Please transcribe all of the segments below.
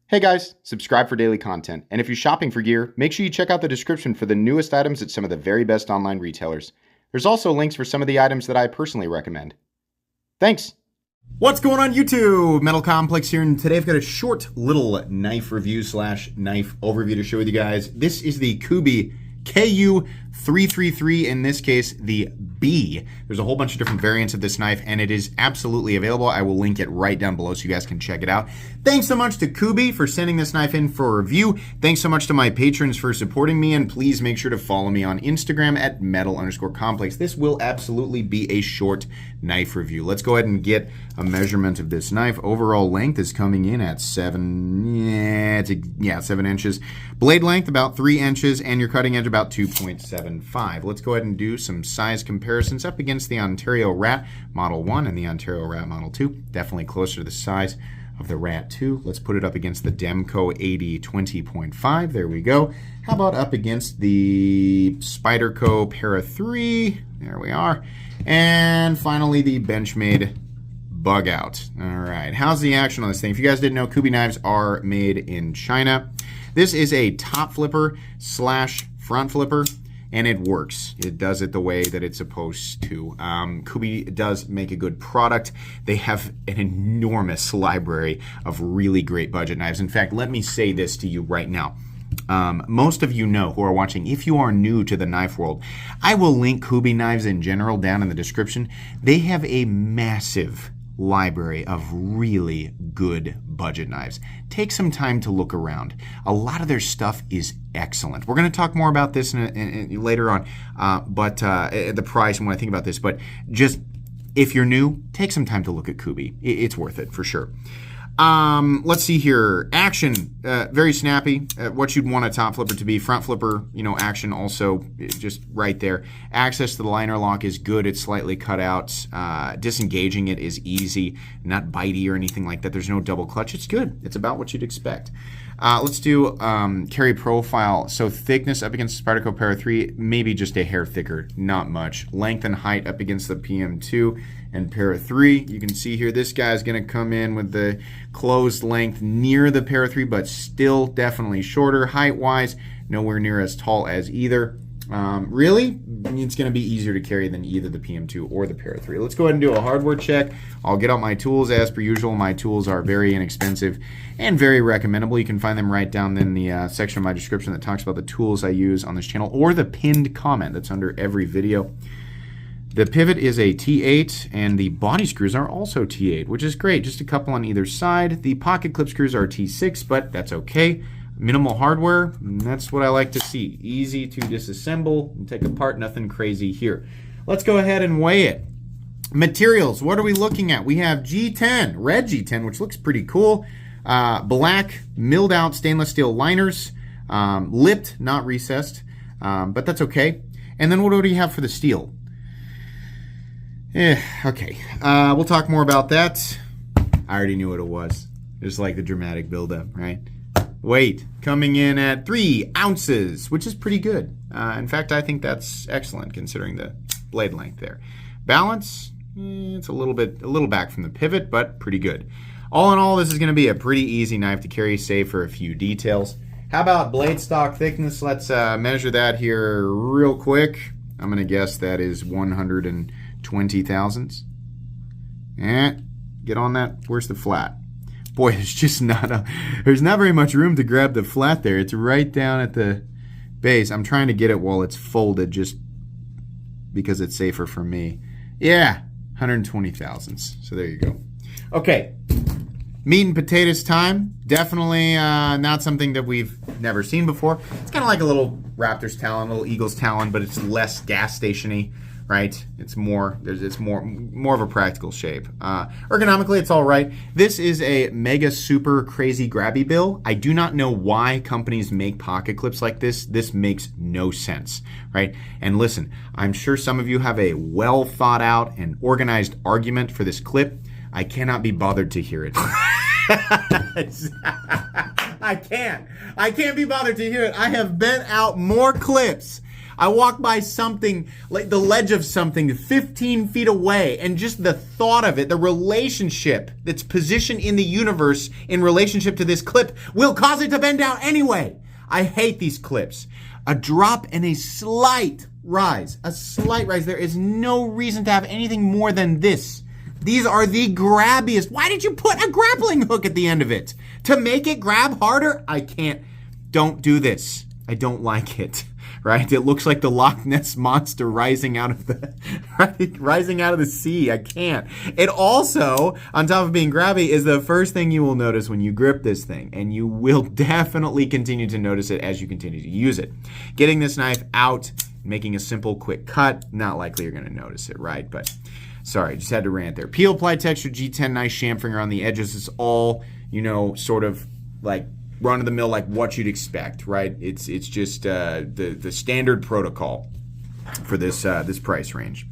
Hey guys, subscribe for daily content. And if you're shopping for gear, make sure you check out the description for the newest items at some of the very best online retailers. There's also links for some of the items that I personally recommend. Thanks! What's going on YouTube? Metal Complex here, and today I've got a short little knife review / knife overview to share with you guys. This is the Kubey KU333, in this case the B. There's a whole bunch of different variants of this knife, and it is absolutely available. I will link it right down below so you guys can check it out. Thanks so much to Kubey for sending this knife in for a review. Thanks so much to my patrons for supporting me, and please make sure to follow me on Instagram at metal_complex. This will absolutely be a short knife review. Let's go ahead and get a measurement of this knife. Overall length is coming in at 7 inches. Blade length about 3 inches, and your cutting edge about 2.75. Let's go ahead and do some size comparisons up against the Ontario Rat Model 1 and the Ontario Rat Model 2. Definitely closer to the size of the Rat 2. Let's put it up against the Demco 80-20.5. There we go. How about up against the Spyderco Para 3? There we are. And finally, the Benchmade Bug Out. All right, how's the action on this thing? If you guys didn't know, Kubey knives are made in China. This is a top flipper / front flipper, and it works. It does it the way that it's supposed to. Kubey does make a good product. They have an enormous library of really great budget knives. In fact, let me say this to you right now. Most of you know who are watching, if you are new to the knife world, I will link Kubey knives in general down in the description. They have a massive library of really good budget knives. Take some time to look around. A lot of their stuff is excellent. We're going to talk more about this later on, the price and when I think about this. But just if you're new, take some time to look at Kubey. It's worth it for sure. Let's see here. Action, very snappy. What you'd want a top flipper to be. Front flipper, action also just right there. Access to the liner lock is good. It's slightly cut out. Disengaging it is easy, not bitey or anything like that. There's no double clutch. It's good. It's about what you'd expect. Let's do carry profile. So thickness up against the Spyderco Para 3, maybe just a hair thicker, not much. Length and height up against the PM2 and Para 3. You can see here this guy's going to come in with the closed length near the Para 3, but still definitely shorter. Height-wise, nowhere near as tall as either. Really, it's going to be easier to carry than either the PM2 or the Para 3. Let's go ahead and do a hardware check. I'll get out my tools as per usual. My tools are very inexpensive and very recommendable. You can find them right down in the section of my description that talks about the tools I use on this channel, or the pinned comment that's under every video. The pivot is a T8, and the body screws are also T8, which is great. Just a couple on either side. The pocket clip screws are T6, but that's okay. Minimal hardware, that's what I like to see. Easy to disassemble and take apart, nothing crazy here. Let's go ahead and weigh it. Materials, what are we looking at? We have G10, red G10, which looks pretty cool. Black milled out stainless steel liners, lipped, not recessed, but that's okay. And then what do we have for the steel? Okay, we'll talk more about that. I already knew what it was. Just like the dramatic buildup, right? Weight coming in at 3 ounces, which is pretty good. In fact, I think that's excellent considering the blade length there. Balance, it's a little back from the pivot, but pretty good. All in all, this is going to be a pretty easy knife to carry, save for a few details. How about blade stock thickness? Let's measure that here real quick. I'm going to guess that is 120 thousandths. Get on that. Where's the flat? Boy, there's not very much room to grab the flat there. It's right down at the base. I'm trying to get it while it's folded just because it's safer for me. Yeah, 120 thousandths. So there you go. Okay, meat and potatoes time. Definitely not something that we've never seen before. It's kind of like a little raptor's talon, a little eagle's talon, but it's less gas station-y. Right? It's more of a practical shape. Ergonomically, it's all right. This is a mega super crazy grabby bill. I do not know why companies make pocket clips like this. This makes no sense, right? And listen, I'm sure some of you have a well thought out and organized argument for this clip. I cannot be bothered to hear it. I can't be bothered to hear it. I have bent out more clips. I walk by something, like the ledge of something 15 feet away, and just the thought of it, the relationship that's positioned in the universe in relationship to this clip will cause it to bend out anyway. I hate these clips. A drop and a slight rise. There is no reason to have anything more than this. These are the grabbiest. Why did you put a grappling hook at the end of it? To make it grab harder? I can't. Don't do this. I don't like it. Right? It looks like the Loch Ness monster rising out of the sea. I can't. It also, on top of being grabby, is the first thing you will notice when you grip this thing, and you will definitely continue to notice it as you continue to use it. Getting this knife out, making a simple quick cut, not likely you're going to notice it, right? But sorry, just had to rant there. Peel apply texture G10, nice chamfering around the edges. It's all, sort of like run of the mill, like what you'd expect, right? It's just the standard protocol for this price range.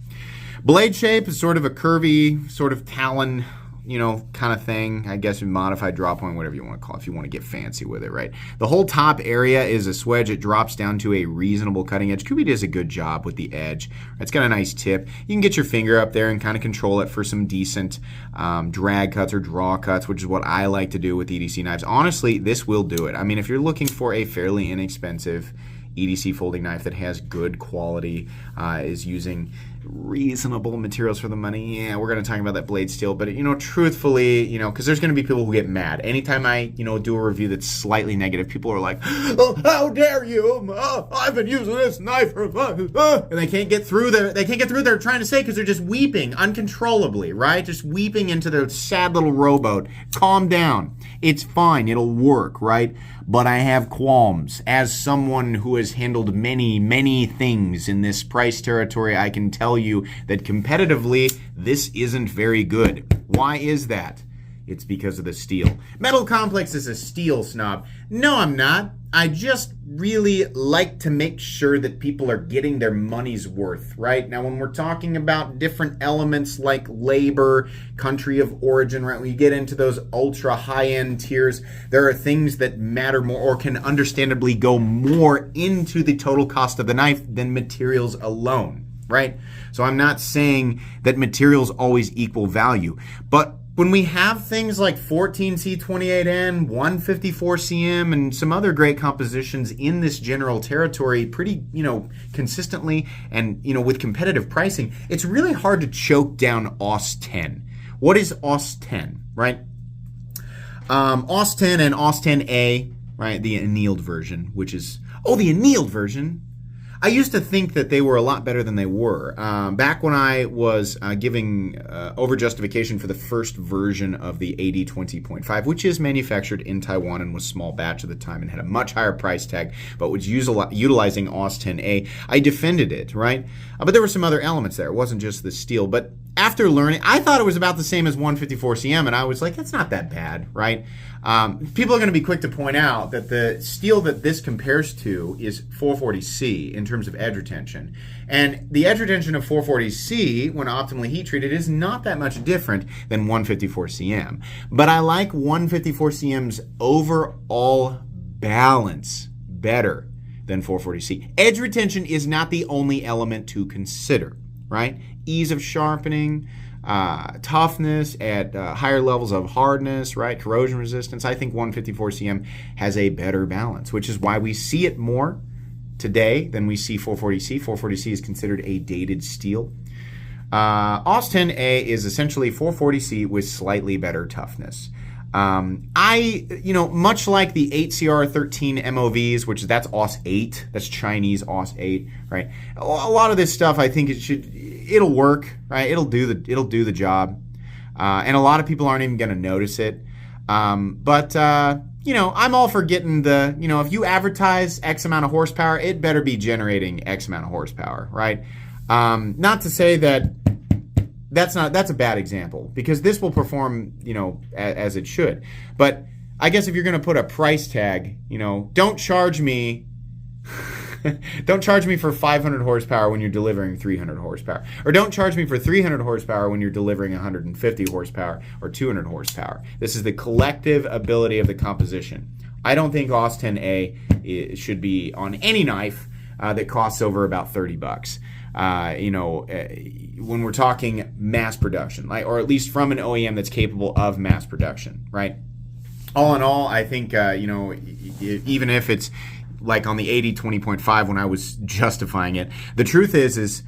Blade shape is sort of a curvy, sort of talon, kind of thing. I guess a modified drop point, whatever you want to call it, if you want to get fancy with it, right? The whole top area is a swedge. It drops down to a reasonable cutting edge. Kubey does a good job with the edge. It's got a nice tip. You can get your finger up there and kind of control it for some decent drag cuts or draw cuts, which is what I like to do with EDC knives. Honestly, this will do it. I mean, if you're looking for a fairly inexpensive EDC folding knife that has good quality, is using reasonable materials for the money. Yeah, we're going to talk about that blade steel, but truthfully, because there's going to be people who get mad anytime I, do a review that's slightly negative. People are like, "Oh, how dare you? I've been using this knife for and they can't get through their trying to say because they're just weeping uncontrollably, right? Just weeping into their sad little rowboat. Calm down. It's fine. It'll work, right? But I have qualms. As someone who has handled many, many things in this price territory, I can tell you that competitively, this isn't very good. Why is that? It's because of the steel. Metal Complex is a steel snob. No, I'm not. I just really like to make sure that people are getting their money's worth, right? Now, when we're talking about different elements like labor, country of origin, right? When you get into those ultra high-end tiers, there are things that matter more or can understandably go more into the total cost of the knife than materials alone, right? So I'm not saying that materials always equal value, but when we have things like 14C28N, 154CM, and some other great compositions in this general territory pretty, consistently and, with competitive pricing, it's really hard to choke down AUS 10. What is AUS 10, right? AUS 10 and AUS 10A, right? The annealed version, which is, the annealed version. I used to think that they were a lot better than they were. Back when I was giving over-justification for the first version of the AD 20.5, which is manufactured in Taiwan and was small batch at the time and had a much higher price tag, but was utilizing AUS 10A, I defended it, right? But there were some other elements there. It wasn't just the steel. But after learning, I thought it was about the same as 154CM, and I was like, that's not that bad, right? People are going to be quick to point out that the steel that this compares to is 440C in terms of edge retention. And the edge retention of 440C, when optimally heat treated, is not that much different than 154CM. But I like 154CM's overall balance better than 440C. Edge retention is not the only element to consider, right? Ease of sharpening, toughness at higher levels of hardness, right? Corrosion resistance. I think 154CM has a better balance, which is why we see it more today than we see 440C. 440C is considered a dated steel. AUS 10A is essentially 440C with slightly better toughness. Much like the 8CR13 MOVs, that's AUS 8, that's Chinese AUS 8, right? A lot of this stuff, I think it'll work, right? It'll do the job. And a lot of people aren't even going to notice it. But I'm all for getting if you advertise X amount of horsepower, it better be generating X amount of horsepower, right? Not to say that that's a bad example, because this will perform, as it should. But I guess if you're going to put a price tag, don't charge me for 500 horsepower when you're delivering 300 horsepower. Or don't charge me for 300 horsepower when you're delivering 150 horsepower or 200 horsepower. This is the collective ability of the composition. I don't think AUS 10A should be on any knife that costs over about $30. When we're talking mass production, like, or at least from an OEM that's capable of mass production, right? All in all, I think, even if it's like on the 80-20.5 when I was justifying it, the truth is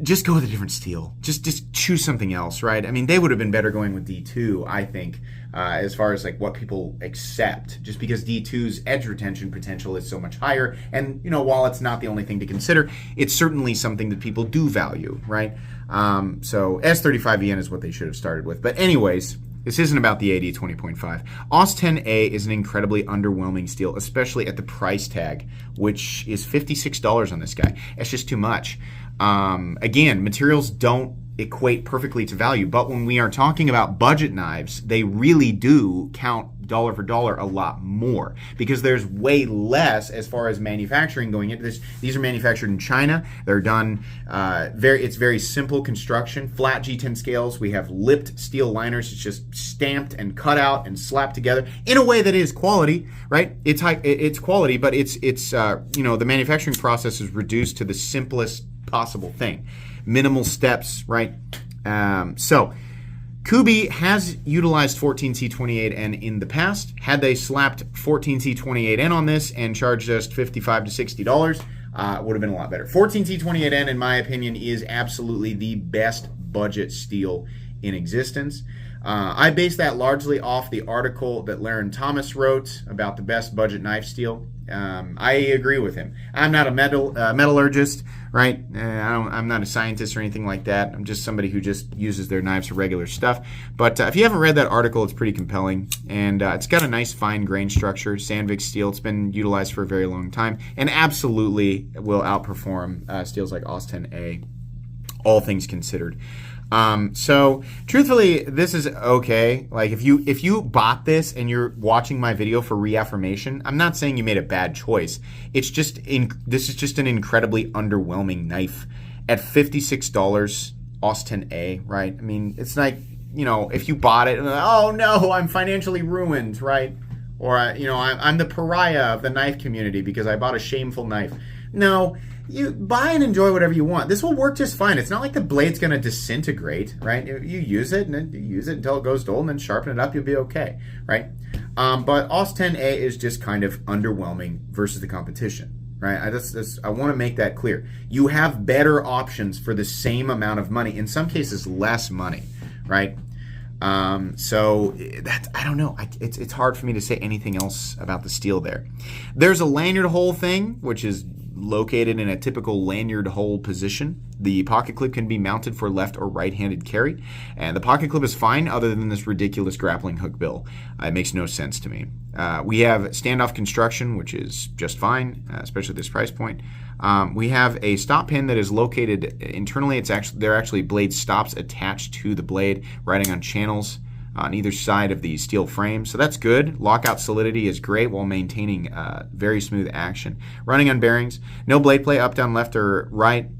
just go with a different steel. Just choose something else, right? I mean, they would have been better going with D2, I think, as far as like what people accept, just because D2's edge retention potential is so much higher. And, while it's not the only thing to consider, it's certainly something that people do value, right? So S35EN is what they should have started with. But anyways, this isn't about the 80-20.5. AUS10A is an incredibly underwhelming steel, especially at the price tag, which is $56 on this guy. That's just too much. Again, materials don't equate perfectly to value, but when we are talking about budget knives, they really do count dollar for dollar a lot more, because there's way less as far as manufacturing going into this. These are manufactured in China. They're done it's very simple construction, flat G10 scales. We have lipped steel liners. It's just stamped and cut out and slapped together in a way that is quality, right? It's quality, but it's the manufacturing process is reduced to the simplest possible thing. Minimal steps, right? So Kubey has utilized 14C28N in the past. Had they slapped 14C28N on this and charged us $55 to $60, would have been a lot better. 14C28N, in my opinion, is absolutely the best budget steel in existence. I base that largely off the article that Laren Thomas wrote about the best budget knife steel. I agree with him. I'm not a metallurgist, right? I'm not a scientist or anything like that. I'm just somebody who just uses their knives for regular stuff. But if you haven't read that article, it's pretty compelling. And it's got a nice fine grain structure, Sandvik steel. It's been utilized for a very long time and absolutely will outperform steels like AUS10A, all things considered. So truthfully, this is okay. Like if you bought this and you're watching my video for reaffirmation, I'm not saying you made a bad choice. It's just this is just an incredibly underwhelming knife at $56 AUS10A, right? I mean, it's like, if you bought it and oh no, I'm financially ruined, right? Or I'm the pariah of the knife community because I bought a shameful knife. No. You buy and enjoy whatever you want. This will work just fine. It's not like the blade's going to disintegrate, right? You use it and then you use it until it goes dull and then sharpen it up, you'll be okay, right? But AUS10A is just kind of underwhelming versus the competition, right? I want to make that clear. You have better options for the same amount of money, in some cases less money, right? So that, I don't know. It's hard for me to say anything else about the steel there. There's a lanyard hole thing, which is located in a typical lanyard hole position. The pocket clip can be mounted for left or right-handed carry, and the pocket clip is fine other than this ridiculous grappling hook bill. It makes no sense to me. We have standoff construction, which is just fine, especially at this price point. We have a stop pin that is located internally. There are actually blade stops attached to the blade, riding on channels on either side of the steel frame. So that's good. Lockout solidity is great while maintaining very smooth action. Running on bearings. No blade play up, down, left, or right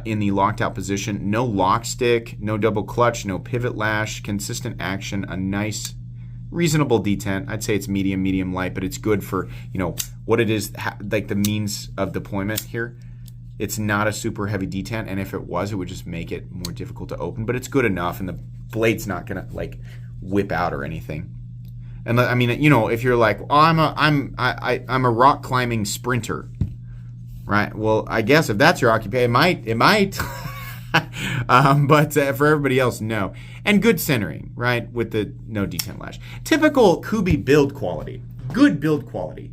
in the locked out position. No lock stick, no double clutch, no pivot lash. Consistent action. A nice, reasonable detent. I'd say it's medium light, but it's good for, what it is, like the means of deployment here. It's not a super heavy detent, and if it was, it would just make it more difficult to open, but it's good enough, and the blade's not gonna like whip out or anything. And I mean, if you're like, oh, I'm a rock climbing sprinter, right? Well, I guess if that's your occupation, it might. But for everybody else, no. And good centering, right? With the no detent lash. Typical Kubey build quality. Good build quality,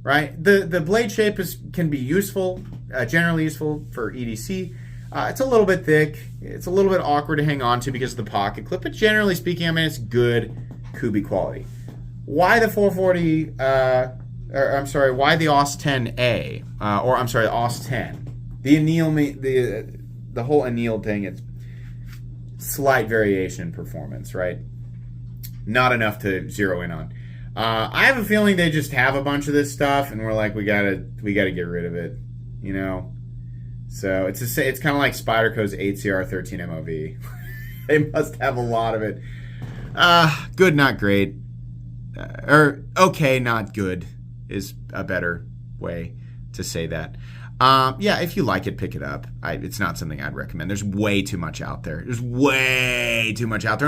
right? The blade shape can be useful, generally useful for EDC. It's a little bit thick. It's a little bit awkward to hang on to because of the pocket clip, but generally speaking, I mean, it's good Kubey quality. Why the 440, why the AUS10A, the AUS10? The anneal, the whole annealed thing, it's slight variation in performance, right? Not enough to zero in on. I have a feeling they just have a bunch of this stuff, and we're like, we gotta get rid of it, So it's kind of like Spyderco's 8CR13 MOV. They must have a lot of it. Good, not great. Or okay, not good is a better way to say that. Yeah, if you like it, pick it up. It's not something I'd recommend. There's way too much out there. And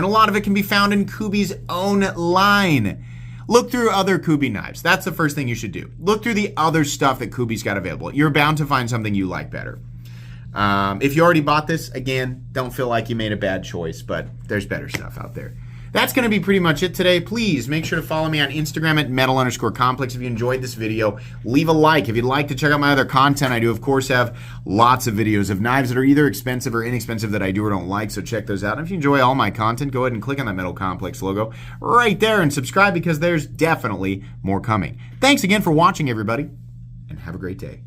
a lot of it can be found in Kubey's own line. Look through other Kubey knives. That's the first thing you should do. Look through the other stuff that Kubey's got available. You're bound to find something you like better. If you already bought this, again, don't feel like you made a bad choice, but there's better stuff out there. That's going to be pretty much it today. Please make sure to follow me on Instagram at metal_complex. If you enjoyed this video, leave a like. If you'd like to check out my other content, I do, of course, have lots of videos of knives that are either expensive or inexpensive that I do or don't like, so check those out. And if you enjoy all my content, go ahead and click on that Metal Complex logo right there and subscribe because there's definitely more coming. Thanks again for watching, everybody, and have a great day.